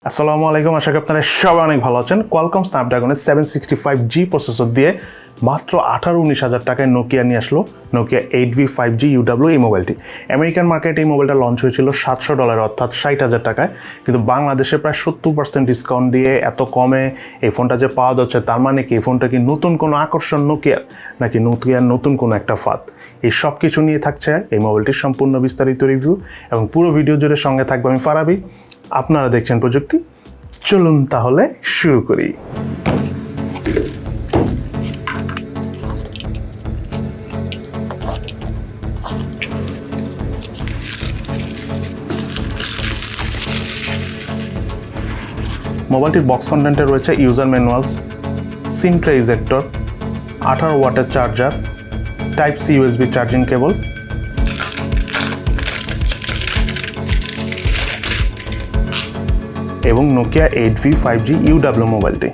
আসসালামু আলাইকুম, আশা করি আপনারা সবাই অনেক ভালো আছেন। কোয়ালকম স্ন্যাপড্রাগনের 765G প্রসেসর দিয়ে মাত্র 18-19 হাজার টাকায় নোকিয়া নিয়ে আসলো নোকিয়া 8V5G UW এই মোবাইলটি। আমেরিকান মার্কেটে এই মোবাইলটা লঞ্চ হয়েছিল $700 অর্থাৎ 60,000 টাকায়, কিন্তু বাংলাদেশে প্রায় 70% ডিসকাউন্ট দিয়ে এত কমে এই ফোনটা যে পাওয়া যাচ্ছে, তার মানে কি এই ফোনটা কি নতুন কোনো আকর্ষণ নোকিয়ার, নাকি নোকিয়ার নতুন কোনো একটা ফাঁদ? এই সব কিছু নিয়ে থাকছে এই মোবাইলটির সম্পূর্ণ বিস্তারিত রিভিউ, এবং পুরো ভিডিও জুড়ে সঙ্গে থাকবো আমি ফারাবি। আপনারা দেখছেন প্রযুক্তি। চলুন তাহলে শুরু করি। মোবাইলটির বক্স কন্টেন্টে রয়েছে user manuals, sim tray ejector, 18 ওয়াটের charger, type C USB charging cable, এবং নোকিয়া 8V5G UW মোবাইলটি।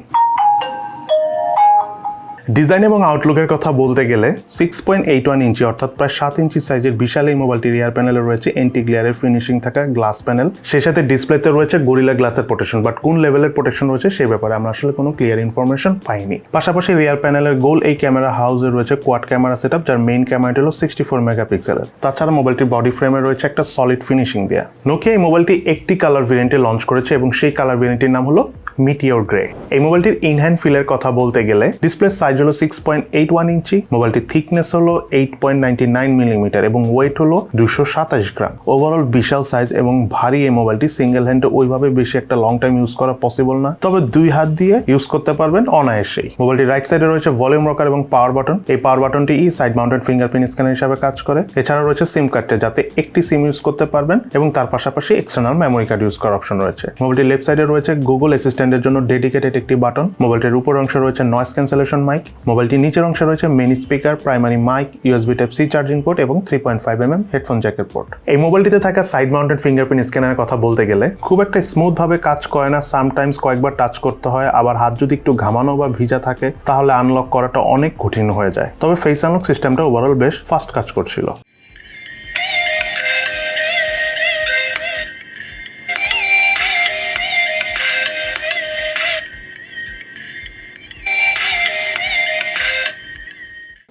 ডিজাইন এবং আউটলুকের কথা বলতে গেলে 6.81 ইঞ্চি অর্থাৎ প্রায় 7 ইঞ্চি সাইজের বিশাল এই মোবাইলটির রিয়ার প্যানেলে রয়েছে এন্টি গ্লেয়ারের ফিনিশিং থাকা গ্লাস প্যানেল, সেই সাথে ডিসপ্লেতে রয়েছে গরিলা গ্লাসের প্রোটেকশন, বাট কোন লেভেলের প্রোটেকশন রয়েছে সেই ব্যাপারে আমরা আসলে কোনো ক্লিয়ার ইনফরমেশন পাইনি। পাশাপাশি রিয়ার প্যানেলের গোল এই ক্যামেরা হাউসে রয়েছে কোয়াড ক্যামেরা সেটআপ, যার মেইন ক্যামেরাটি হলো 64 মেগাপিক্সেলের। তাছাড়া মোবাইলটির বডি ফ্রেমে রয়েছে একটা সলিড ফিনিশিং দেয়া। নোকিয়া এই মোবাইলটি একটি কালার ভেরিয়েন্টে লঞ্চ করেছে এবং সেই কালার ভেরিয়েন্টের নাম হলো মিটিওর গ্রে। এই মোবাইলটির ইন হ্যান্ড ফিলের কথা বলতে গেলে ডিসপ্লে সাইজ হলো 6.81 ইঞ্চি, মোবাইলটির থিকনেস হলো 8.99 মিলিমিটার এবং ওয়েট হলো 227 গ্রাম। ওভারঅল বিশাল সাইজ এবং ভারী এই মোবাইলটি সিঙ্গেল হ্যান্ডে ওইভাবে বেশি একটা লং টাইম ইউজ করা পসিবল না, তবে দুই হাত দিয়ে ইউজ করতে পারবেন অনায়াসেই। মোবাইলটির রাইট সাইডে রয়েছে ভলিউম রকার এবং পাওয়ার বাটন। এই পাওয়ার বাটনটি সাইড মাউন্টেড ফিঙ্গারপ্রিন্ট স্ক্যানার হিসেবে কাজ করে। এছাড়া রয়েছে সিম কার্ডে, যাতে একটি সিম ইউজ করতে পারবেন এবং তার পাশাপাশি এক্সটার্নাল মেমোরি কার্ড ইউজ করার অপশন রয়েছে। মোবাইলটির লেফট সাইডে রয়েছে গুগল অ্যাসিস্ট্যান্টের জন্য ডেডিকেটেড একটি বাটন। মোবাইলটির উপর অংশে রয়েছে নয়েজ ক্যান্সেলেশন মাইক। মোবাইলটির নিচের অংশে রয়েছে mini speaker, primary mic, USB type C charging port এবং 3.5mm হেডফোন জ্যাকের পোর্ট। এই মোবাইলটিতে থাকা সাইড মাউন্টেড ফিঙ্গারপ্রিন্ট স্ক্যানারের কথা বলতে গেলে খুব একটা স্মুথ ভাবে কাজ করে না, সামটাইমস কয়েকবার টাচ করতে হয়, আবার হাত যদি একটু ঘামানো বা ভিজা থাকে তাহলে আনলক করাটা অনেক কঠিন হয়ে যায়। তবে ফেস আনলক সিস্টেমটা ওভারঅল বেশ ফাস্ট কাজ করছিল।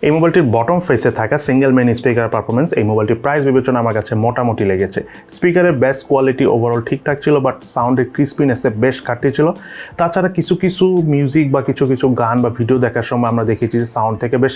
এই মোবাইলটির বটম ফেসে থাকা সিঙ্গেল মেইন স্পিকার পারফরমেন্স এই মোবাইলটির প্রাইস বিবেচনা আমার কাছে মোটামুটি লেগেছে। স্পিকারের বেস্ট কোয়ালিটি ওভারঅল ঠিকঠাক ছিল, বাট সাউন্ডের ক্রিস্পিনেসে বেশ ঘাটতি ছিল। তাছাড়া কিছু কিছু মিউজিক বা কিছু কিছু গান বা ভিডিও দেখার সময় আমরা দেখেছি যে সাউন্ড থেকে বেশ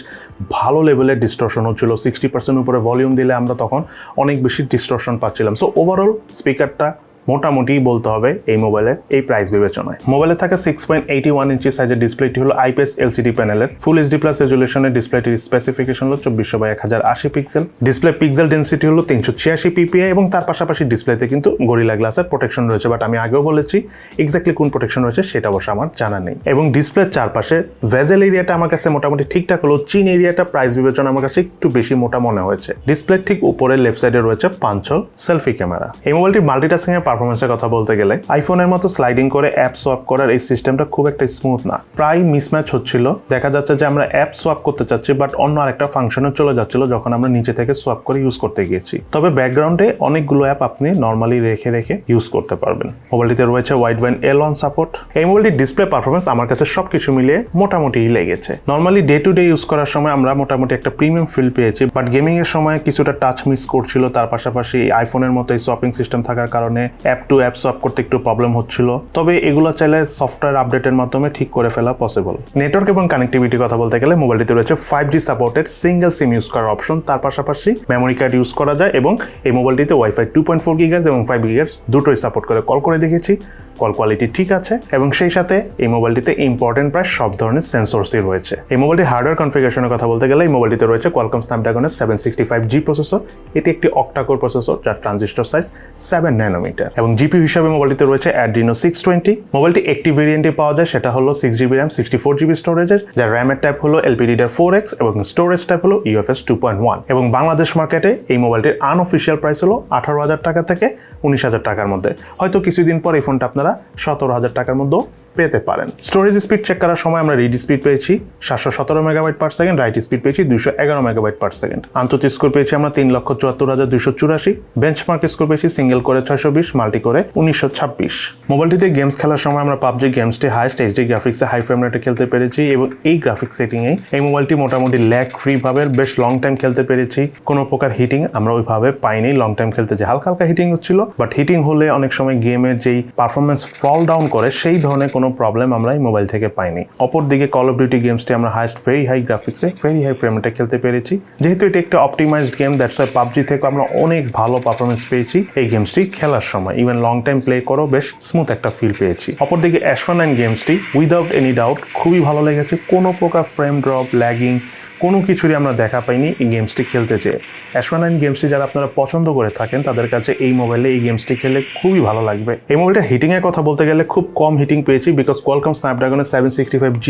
ভালো লেভেলের ডিস্টরশন হচ্ছিল। 60% উপরে ভলিউম দিলে আমরা তখন অনেক বেশি ডিস্টরশন পাচ্ছিলাম। সো ওভারঅল স্পিকারটা মোটামুটি বলতে হবে এই মোবাইলের এই প্রাইস বিবেচনায়। মোবাইলে থাকা 6.81 ইঞ্চি সাইজের ডিসপ্লেটি হলো আইপিএস এলসিডি প্যানেলের। ফুল এইচডি প্লাস রেজুলেশনের ডিসপ্লেটির স্পেসিফিকেশন হলো 2400x1080 pixel. Display pixel density হলো 386 পিপিআই এবং তার পাশাপাশি ডিসপ্লেতে কিন্তু গরিলা গ্লাসের প্রোটেকশন রয়েছে, বাট আমি আগেও বলেছি এক্স্যাক্টলি কোন প্রোটেকশন রয়েছে সেটা অবশ্য আমার জানা নেই। এবং ডিসপ্লের চারপাশে ভেজেল এরিয়াটা আমার কাছে মোটামুটি ঠিকঠাক হলো। চিন এরিয়াটা প্রাইস বিবেচনা আমার কাছে একটু বেশি মোটা মনে হয়েছে। ডিসপ্লের ঠিক উপরে লেফট সাইডে রয়েছে পাঁচল সেলফি ক্যামেরা। এই মোবাইলটির মাল্টিটাস্কিং এর পারফরমেন্সের কথা বলতে গেলে আইফোনের মতো স্লাইডিং করে অ্যাপ সোয়াপ করার এই সিস্টেমটা খুব একটা স্মুথ না, প্রায় মিসম্যাচ হচ্ছিল। দেখা যাচ্ছে যে আমরা অ্যাপ সোয়াপ করতে চাচ্ছি, বাট অন্য আরেকটা ফাংশনে চলে যাচ্ছিল যখন আমরা নিচে থেকে সোয়াপ করে ইউজ করতে গিয়েছি। তবে ব্যাকগ্রাউন্ডে অনেকগুলো অ্যাপ আপনি নর্মালি রেখে রেখে ইউজ করতে পারবেন। মোবাইলটিতে রয়েছে ওয়াইড ব্যান্ড L1 সাপোর্ট। এই মোবাইলটির ডিসপ্লে পারফরমেন্স আমার কাছে সবকিছু মিলিয়ে মোটামুটি লেগেছে। Normally day to day use করার সময় আমরা মোটামুটি একটা প্রিমিয়াম ফিল পেয়েছি, বাট গেমিং এর সময় কিছুটা টাচ মিস করছিল। তার পাশাপাশি আইফোনের মতো এই সোয়াপিং সিস্টেম থাকার কারণে অ্যাপ টু অ্যাপ সোয়াপ করতে একটু প্রবলেম হচ্ছিল। তবে এগুলো চাইলে সফটওয়্যার আপডেটের মাধ্যমে ঠিক করে ফেলা পসিবল। নেটওয়ার্ক এবং কানেক্টিভিটির কথা বলতে গেলে মোবাইলটিতে রয়েছে 5G supported single SIM use করার অপশন। তার পাশাপাশি মেমোরি কার্ড ইউজ করা যায় এবং এই মোবাইলটিতে ওয়াইফাই 2.4 GHz এবং 5 GHz দুটোই সাপোর্ট করে। কল করে দেখেছি, কল কোয়ালিটি ঠিক আছে এবং সেই সাথে এই মোবাইলটিতে ইম্পর্টেন্ট প্রায় সব ধরনের সেন্সরসই রয়েছে। এই মোবাইলটির হার্ডওয়্যার কনফিগারেশনের কথা বলতে গেলে এই মোবাইলটিতে রয়েছে কোয়ালকম স্ন্যাপড্রাগনের 765G প্রসেসর। এটি একটি অক্টাকোর প্রসেসর যার ট্রানজিস্টর সাইজ 7 ন্যানোমিটার এবং জিপিইউ হিসেবে মোবাইলটিতে রয়েছে Adreno 620। মোবাইলটি একটি ভেরিয়েন্টে পাওয়া যায়, সেটা হলো 6GB RAM 64GB স্টোরেজের, যার র্যামের টাইপ হলো LPDDR4X এবং স্টোরেজ টাইপ হলো UFS 2.1। এবং বাংলাদেশ মার্কেটে এই মোবাইলটির আনঅফিসিয়াল প্রাইস হলো 18,000 টাকা থেকে 19,000 টাকার মধ্যে। হয়তো কিছুদিন পর এই ফোনটা আপনারা 17,000 টাকার মধ্যেও পেতে পারেন। স্টোরেজ স্পিড চেক করার সময় আমরা রিড স্পিড পেয়েছি 717 megabyte per second, right speed পেয়েছি 211 মেগাবাইট পার সেকেন্ড। আন্তর্জাতিক স্কোর পেয়েছি আমরা 3,74,284, বেঞ্চমার্ক স্কোর পেয়েছি সিঙ্গেল করে 620, মাল্টি করে 1926। মোবাইলটিতে গেমস খেলার সময় আমরা পাবজি গেমসটি হাইস্ট এইচডি গ্রাফিক্সে হাই ফ্রেম রেটে খেলতে পেরেছি এবং এই গ্রাফিক্স সেটিংয়ে এই মোবাইলটি মোটামুটি ল্যাগ ফ্রি ভাবে বেশ লং টাইম খেলতে পেরেছি। কোনো প্রকার হিটিং আমরা ওইভাবে পাইনি। লং টাইম খেলতে যে হালকা হালকা হিটিং হচ্ছিল, বাট হিটিং হলে অনেক সময় গেমের যেই পারফরমেন্স ফল ডাউন করে সেই ধরনের কোনো প্রবলেম আমরা এই মোবাইল থেকে পাইনি। অপরদিকে কল অফ ডিউটি গেমসটি আমরা হাইস্ট ভেরি হাই গ্রাফিক্সে ভেরি হাই ফ্রেম রেটে খেলতে পেরেছি। যেহেতু এটা একটা optimised game, that's why PUBG থেকে আমরা অনেক ভালো পারফরমেন্স পেয়েছি এই গেমসটি খেলার সময়। ইভেন লং টাইম প্লে করো বেশ স্মুথ একটা ফিল পেয়েছি। অপরদিকে অ্যাশফার 9 গেমসটি উইদাউট এনি ডাউট খুবই ভালো লেগেছে। কোনো প্রকার ফ্রেম ড্রপ, ল্যাগিং কোনো কিছুরই আমরা দেখা পাইনি এই গেমসটি খেলতে চেয়ে। অ্যাশফার 9 গেমসটি যারা আপনারা পছন্দ করে থাকেন তাদের কাছে এই মোবাইলে এই গেমসটি খেলে খুবই ভালো লাগবে। এই মোবাইলটার হিটিংয়ের কথা বলতে গেলে খুব কম হিটিং পেয়েছি, বিকজ কোয়ালকম স্ন্যাপড্রাগনের 765G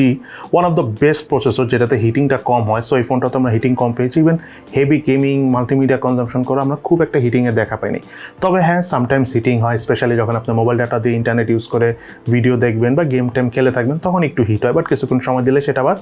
one of the best processor যেটাতে হিটিংটা কম হয়। সো এই ফোনটাতে আমরা হিটিং কম পেয়েছি। Even heavy gaming multimedia consumption করে আমরা খুব একটা হিটিংয়ের দেখা পাইনি। তবে হ্যাঁ, সামটাইমস হিটিং হয়, স্পেশালি যখন আপনি মোবাইল ডাটা দিয়ে ইন্টারনেট ইউজ করে ভিডিও দেখবেন বা গেম টাইম খেলে থাকবেন তখন একটু হিট হয়, বাট কিছুক্ষণ সময় দিলে সেটা আবার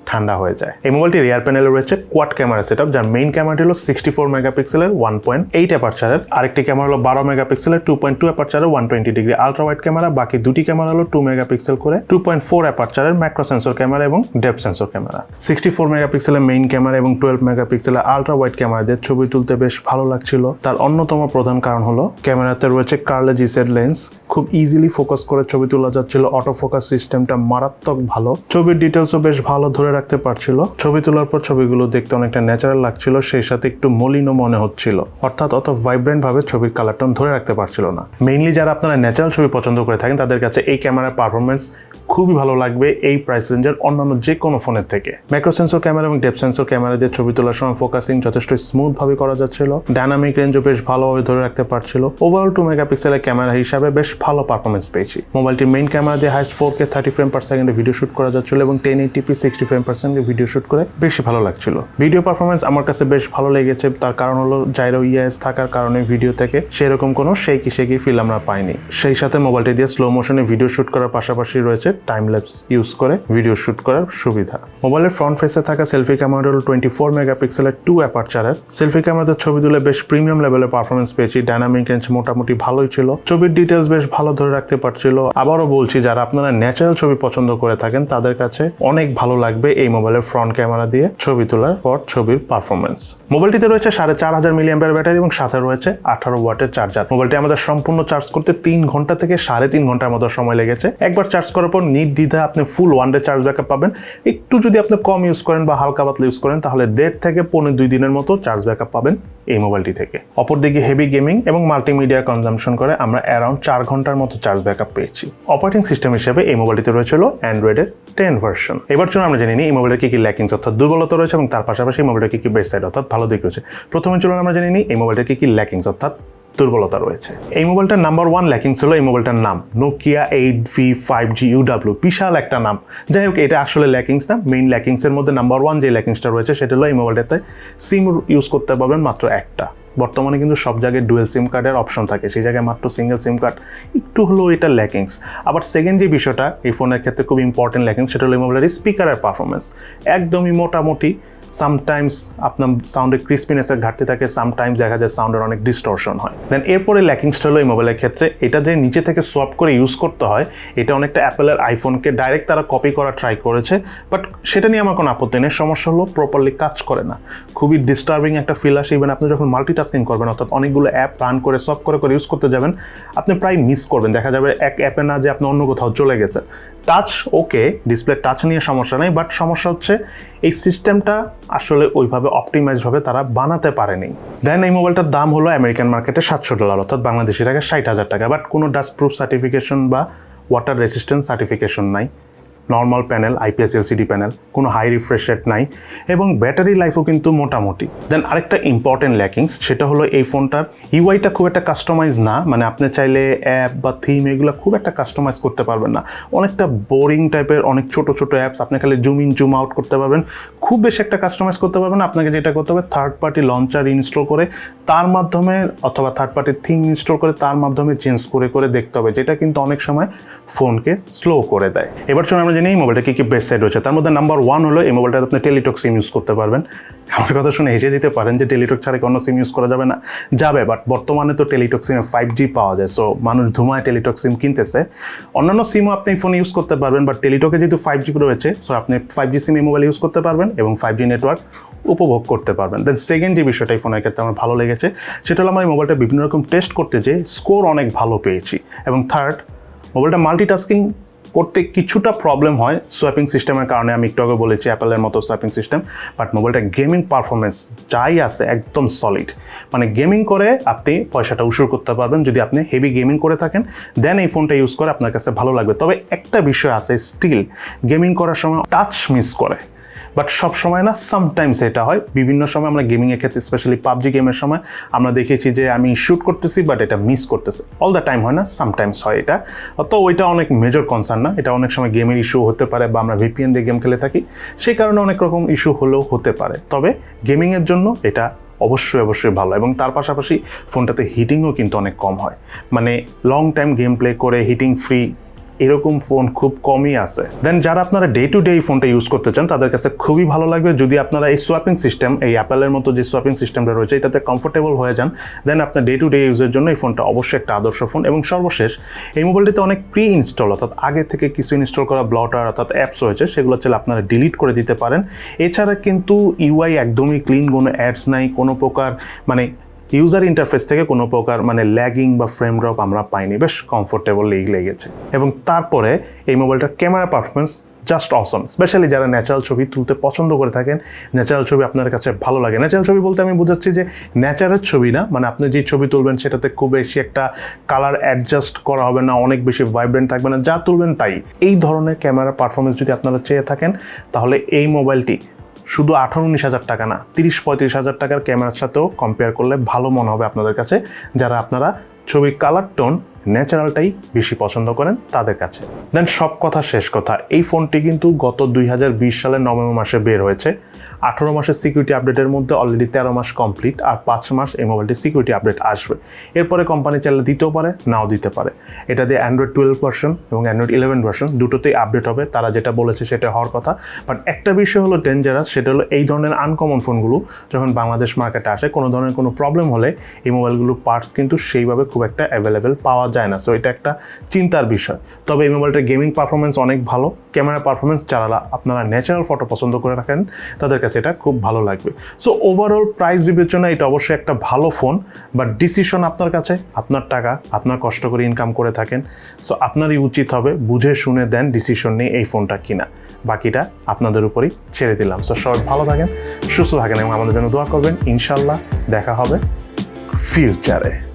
ঠান্ডা হয়ে যায়। এই মোবাইলটি রিয়ার প্যানেলে রয়েছে কোয়াড ক্যামেরা সেটআপ, যার মেইন ক্যামেরাটি হলো 64 মেগাপিক্সেলের 1.8 অ্যাপারচারের, আরেকটি ক্যামেরা হলো 12 মেগাপিক্সেলের 2.2 অ্যাপারচারের 120 ডিগ্রি আলট্রা ওয়াইড ক্যামেরা। বাকি দুটি ক্যামেরা হলো 2 মেগাপিক্সেল করে 2.4 অ্যাপারচারের ম্যাক্রো সেন্সর ক্যামেরা এবং ডেপথ সেন্সর ক্যামেরা। 64 মেগাপিক্সেলের মেইন ক্যামেরা এবং 12 মেগাপিক্সেলের আলট্রা ওয়াইড ক্যামেরা দিয়ে ছবি তুলতে বেশ ভালো লাগছিল। তার অন্যতম প্রধান কারণ হলো ক্যামেরাতে রয়েছে কার্লে জিসেড লেন্স, খুব ইজিলি ফোকাস করে ছবি তোলা যাচ্ছিল। অটো ফোকাস সিস্টেমটা মারাত্মক ভালো, ছবির ডিটেলসও বেশ ভালো ধরে রাখতে পারছিল। ছবি তোলার পর ছবিগুলো দেখতে অনেকটা ন্যাচারাল লাগছিল, সেই সাথে একটু মলিনও মনে হচ্ছিল, অর্থাৎ অত ভাইব্রেন্ট ভাবে ছবির কালারটা ধরে রাখতে পারছিল না। মেইনলি যারা আপনারা ন্যাচারাল ছবি পছন্দ করে থাকেন তাদের কাছে এই ক্যামেরার পারফরমেন্স খুবই ভালো লাগবে এই প্রাইস রেঞ্জের অন্যান্য যে কোনো ফোনের থেকে। ম্যাক্রো সেন্সর ক্যামেরা এবং ডেপথ সেন্সর ক্যামেরা দিয়ে ছবি তোলার সময় ফোকাসিং যথেষ্ট স্মুথ ভাবে করা যাচ্ছিল। ডায়নামিক রেঞ্জও বেশ ভালোভাবে ধরে রাখতে পারছিল। ওভারঅল 2 মেগাপিক্সেলের ক্যামেরা হিসাবে বেশ ভালো পারফরমেন্স পেয়েছি। মোবাইলটির মেইন ক্যামেরা দিয়ে হাইস্ট 4K 30 ফ্রেম পার সেকেন্ডে ভিডিও শুট করা যাচ্ছিল এবং 1080p 60 ফ্রেম পার সেকেন্ডে ভিডিও শুট করে বেশি ভালো লাগছিল। ভিডিও পারফরমেন্স আমার কাছে বেশ ভালো লেগেছে, তার কারণ হলো জাইরো ইএস থাকার কারণে ভিডিও থেকে সেরকম কোনো শেকি ফিল আমরা পাইনি। সেই সাথে মোবাইলটি দিয়ে স্লো মোশনে ভিডিও শুট করার পাশাপাশি রয়েছে টাইম ল্যাপস ইউজ করে ভিডিও শুট করার সুবিধা। মোবাইলের ফ্রন্ট ফেসে থাকা সেলফি ক্যামেরা হলো 24 মেগাপিক্সেলের 2 অ্যাপারচারের। সেলফি ক্যামেরাতে ছবি তুলে বেশ প্রিমিয়াম লেভেলের পারফরমেন্স পেয়েছি। ডায়নামিক রেঞ্জ মোটামুটি ভালোই ছিল, ছবির ডিটেলস বেশ ভালো ধরে রাখতে পারছিল। আবারও বলছি, যারা আপনারা ন্যাচারাল ছবি পছন্দ করে থাকেন তাদের কাছে অনেক ভালো লাগবে এই মোবাইলের ফ্রন্ট ক্যামেরা দিয়ে ছবি তোলার পর ছবির পারফরমেন্স। মোবাইলটিতে রয়েছে 4500 মিলিঅ্যাম্পিয়ার ব্যাটারি এবং সাথে রয়েছে 18 ওয়াটের চার্জার। মোবাইলটি আমাদের সম্পূর্ণ চার্জ করতে 3 ঘন্টা থেকে 3.5 ঘন্টার মতো সময় লেগেছে। একবার চার্জ করার পর নির্দ্বিধায় আপনি ফুল 1 ডে চার্জ ব্যাকআপ পাবেন। একটু যদি আপনি কম ইউজ করেন বা হালকা পাতলা ইউজ করেন তাহলে 1.5 থেকে 2 দিনের মতো চার্জ ব্যাকআপ পাবেন এই মোবাইলটি থেকে। অপরদিকে হেভি গেমিং এবং মাল্টিমিডিয়া কনজাম্পশন করে আমরা অ্যারাউন্ড 4 ঘন্টার মতো চার্জ ব্যাকআপ পেয়েছি। অপারেটিং সিস্টেম হিসেবে এই মোবাইলটিতে রয়েছিল অ্যান্ড্রয়েডের 10 ভার্সন। এবার চলুন আমরা জেনে নিই এই মোবাইলের কি ল্যাকিংস অর্থাৎ দুর্বলতা রয়েছে এবং তার পাশাপাশি এই মোবাইলের কি বেস্ট সাইড অর্থাৎ ভালো দিক রয়েছে। প্রথমে চলুন আমরা জেনে নিই এই মোবাইলটার কি ল্যাকিংস অর্থাৎ দুর্বলতা রয়েছে। এই মোবাইলটার নাম্বার 1 ল্যাকিংস হলো এই মোবাইলটার নাম নোকিয়া 8V5G UW, বিশাল একটা নাম। যাই হোক, এটা আসলে ল্যাকিংস না। মেইন ল্যাকিংসের মধ্যে নাম্বার 1 যে ল্যাকিংসটা রয়েছে সেটা হলো এই মোবাইলটাতে সিম ইউজ করতে পারবেন মাত্র একটা। বর্তমানে কিন্তু সব জায়গায় ডুয়েল সিম কার্ডের অপশন থাকে, সেই জায়গায় মাত্র সিঙ্গেল সিম কার্ড, একটু হলো এটা ল্যাকিংস। আবার সেকেন্ড যে বিষয়টা এই ফোনের ক্ষেত্রে খুব ইম্পর্টেন্ট ল্যাকিংস সেটা হলো এই মোবাইলের স্পিকারের পারফরমেন্স একদমই মোটামুটি। সামটাইমস আপনার সাউন্ডের ক্রিস্পিনেসের ঘাটতি থাকে, সামটাইমস দেখা যায় সাউন্ডের অনেক ডিস্টরশন হয়। দেন এরপরে ল্যাকিংসটা হলো এই মোবাইলের ক্ষেত্রে এটা যে নিচে থেকে সোয়াপ করে ইউজ করতে হয়, এটা অনেকটা অ্যাপেলের আইফোনকে ডাইরেক্ট তারা কপি করা ট্রাই করেছে, বাট সেটা নিয়ে আমার কোনো আপত্তি নেই। সমস্যা হলো প্রপারলি কাজ করে না, খুবই ডিস্টার্বিং একটা ফিল আসে। ইভেন আপনি যখন মাল্টিটাস্কিং করবেন অর্থাৎ অনেকগুলো অ্যাপ রান করে সোয়াপ করে ইউজ করতে যাবেন, আপনি প্রায় মিস করবেন। দেখা যাবে এক অ্যাপে না যে আপনি অন্য কোথাও চলে গেছেন। টাচ ওকে, ডিসপ্লে টাচ নিয়ে সমস্যা নেই, বাট সমস্যা হচ্ছে এই সিস্টেমটা আসলে ওইভাবে অপটিমাইজভাবে তারা বানাতে পারেনি। দেন এই মোবাইলটার দাম হলো আমেরিকান মার্কেটে $700 অর্থাৎ বাংলাদেশি টাকা 60,000 টাকা, বাট কোনো ডাস্ট প্রুফ সার্টিফিকেশন বা ওয়াটার রেসিস্ট্যান্স সার্টিফিকেশন নাই। Normal panel, IPS LCD panel, কোনো হাই রিফ্রেশ রেট নাই এবং ব্যাটারি লাইফও কিন্তু মোটামুটি। দেন আরেকটা ইম্পর্টেন্ট ল্যাকিংস, সেটা হলো এই ফোনটার ইউআইটা খুব একটা কাস্টমাইজ না, মানে আপনি চাইলে অ্যাপ বা থিম এগুলো খুব একটা কাস্টমাইজ করতে পারবেন না, অনেকটা বোরিং টাইপের, অনেক ছোট ছোট অ্যাপস, আপনি খালি জুম ইন জুম আউট করতে পারবেন, খুব বেশি একটা কাস্টমাইজ করতে পারবেন না। আপনাকে যেটা করতে হবে থার্ড পার্টি লঞ্চার ইনস্টল করে তার মাধ্যমে, অথবা থার্ড পার্টির থিম ইনস্টল করে তার মাধ্যমে চেঞ্জ করে করে দেখতে হবে, যেটা কিন্তু অনেক সময় ফোনকে স্লো করে দেয়। এবার চলুন আমরা জানি এই মোবাইলটা কী কী বেস্ট সাইড রয়েছে। তার মধ্যে নাম্বার 1 হলো এই মোবাইলটাতে আপনি টেলিটক সিম ইউজ করতে পারবেন। আমার কথা শুনে হেসে দিতে পারেন যে টেলিটক ছাড়া কোনো সিম ইউজ করা যাবে না, যাবে, বাট বর্তমানে তো টেলিটক সিমে 5G পাওয়া যায়, সো মানুষ ধুমায় টেলিটক সিম কিনতেছে। অন্যান্য সিমও আপনি ফোনে ইউজ করতে পারবেন, বাট টেলিটকে যেহেতু 5G রয়েছে, সো আপনি 5G সিম এই মোবাইল ইউজ করতে পারবেন এবং 5G নেটওয়ার্ক উপভোগ করতে পারবেন। দেন সেকেন্ড যে বিষয়টা এই ফোনের ক্ষেত্রে আমার ভালো লেগেছে, সেটা হলো আমার এই মোবাইলটা বিভিন্ন রকম টেস্ট করতে যে স্কোর অনেক ভালো পেয়েছি। এবং থার্ড, মোবাইলটা মাল্টিটাস্কিং করতে কিছুটা প্রবলেম হয় সোয়াপিং সিস্টেমের কারণে, আমি একটু আগে বলেছি অ্যাপেলের মতো সোয়াপিং সিস্টেম, বাট মোবাইলটা গেমিং পারফরমেন্স যাই আছে একদম সলিড, মানে গেমিং করে আপনি পয়সাটা উসুর করতে পারবেন। যদি আপনি হেভি গেমিং করে থাকেন দেন এই ফোনটা ইউজ করে আপনার কাছে ভালো লাগবে। তবে একটা বিষয় আছে, স্টিল গেমিং করার সময় টাচ মিস করে, বাট সব সময় না, সামটাইমস এটা হয়। বিভিন্ন সময় আমরা গেমিংয়ের ক্ষেত্রে, স্পেশালি পাবজি গেমের সময় আমরা দেখেছি যে আমি শ্যুট করতেছি বাট এটা মিস করতেছে, অল দ্য টাইম হয় না, সামটাইমস হয় এটা। তো ওইটা অনেক মেজর কনসার্ন না, এটা অনেক সময় গেমের ইস্যু হতে পারে, বা আমরা ভিপিএন দিয়ে গেম খেলে থাকি, সেই কারণে অনেক রকম ইস্যু হলেও হতে পারে। তবে গেমিংয়ের জন্য এটা অবশ্যই ভালো, এবং তার পাশাপাশি ফোনটাতে হিটিংও কিন্তু অনেক কম হয়, মানে লং টাইম গেম প্লে করে হিটিং ফ্রি এরকম ফোন খুব কমই আছে। দেন যারা আপনারা ডে টু ডে এই ফোনটা ইউজ করতে চান তাদের কাছে খুবই ভালো লাগবে যদি আপনারা এই সোয়াপিং সিস্টেম, এই অ্যাপেলের মতো যে সোয়াপিং সিস্টেমটা রয়েছে এটাতে কমফোর্টেবল হয়ে যান। দেন আপনার ডে টু ডে ইউজের জন্য এই ফোনটা অবশ্যই একটা আদর্শ ফোন। এবং সর্বশেষ, এই মোবাইলটিতে অনেক প্রি ইনস্টল, অর্থাৎ আগে থেকে কিছু ইনস্টল করা ব্লটার অর্থাৎ অ্যাপস রয়েছে, সেগুলো চাইলে আপনারা ডিলিট করে দিতে পারেন। এছাড়া কিন্তু ইউআই একদমই ক্লিন, কোনো অ্যাডস নাই, কোনো প্রকার মানে ইউজার ইন্টারফেস থেকে কোনো প্রকার মানে ল্যাগিং বা ফ্রেম ড্রপ আমরা পাইনি, বেশ কমফোর্টেবলি লেগেছে। এবং তারপরে এই মোবাইলটার ক্যামেরা পারফরমেন্স জাস্ট অসম, স্পেশালি যারা ন্যাচারাল ছবি তুলতে পছন্দ করে থাকেন, ন্যাচারাল ছবি আপনার কাছে ভালো লাগে। ন্যাচারাল ছবি বলতে আমি বোঝাচ্ছি যে ন্যাচারাল ছবি না, মানে আপনি যে ছবি তুলবেন সেটাতে খুব বেশি একটা কালার অ্যাডজাস্ট করা হবে না, অনেক বেশি ভাইব্রেন্ট থাকবে না, যা তুলবেন তাই। এই ধরনের ক্যামেরা পারফরমেন্স যদি আপনারা চেয়ে থাকেন তাহলে এই মোবাইলটি শুধু 18-19 হাজার টাকা না, 30-35 হাজার টাকার ক্যামেরার সাথেও কম্পেয়ার করলে ভালো মনে হবে আপনাদের কাছে, যারা আপনারা ছবির কালার টোন ন্যাচারালটাই বেশি পছন্দ করেন তাদের কাছে। দেন সব কথা শেষ কথা, এই ফোনটি কিন্তু গত 2020 সালের নভেম্বর মাসে বের হয়েছে। 18 মাসের সিকিউরিটি আপডেটের মধ্যে অলরেডি 13 মাস কমপ্লিট, আর 5 মাস এই মোবাইলটি সিকিউরিটি আপডেট আসবে। এরপরে কোম্পানি চাইলে দিতেও পারে, নাও দিতে পারে। এটা দিয়ে অ্যান্ড্রয়েড 12 ভার্সন এবং অ্যান্ড্রয়েড 11 ভার্সন দুটোতেই আপডেট হবে, তারা যেটা বলেছে সেটা হওয়ার কথা। বাট একটা বিষয় হলো ডেঞ্জারাস, সেটা হলো এই ধরনের আনকমন ফোনগুলো যখন বাংলাদেশ মার্কেটে আসে, কোনো ধরনের কোনো প্রবলেম হলে এই মোবাইলগুলো পার্টস কিন্তু সেইভাবে খুব একটা অ্যাভেলেবেল পাওয়া যায় না, সো এটা একটা চিন্তার বিষয়। তবে এই মোবাইলটার গেমিং পারফরমেন্স অনেক ভালো, ক্যামেরা পারফরমেন্স যারা আপনারা ন্যাচারাল ফটো পছন্দ করে রাখেন তাদের কাছে এটা খুব ভালো লাগবে। সো ওভারঅল প্রাইস বিবেচনায় এটা অবশ্যই একটা ভালো ফোন, বাট ডিসিশন আপনার কাছে, আপনার টাকা, আপনার কষ্ট করে ইনকাম করে থাকেন, সো আপনারই উচিত হবে বুঝে শুনে দেন ডিসিশন নিয়ে এই ফোনটা কিনা, বাকিটা আপনাদের উপরই ছেড়ে দিলাম। সো সবাই ভালো থাকেন, সুস্থ থাকেন এবং আমাদের জন্য দোয়া করবেন। ইনশাল্লাহ দেখা হবে ফিউচারে।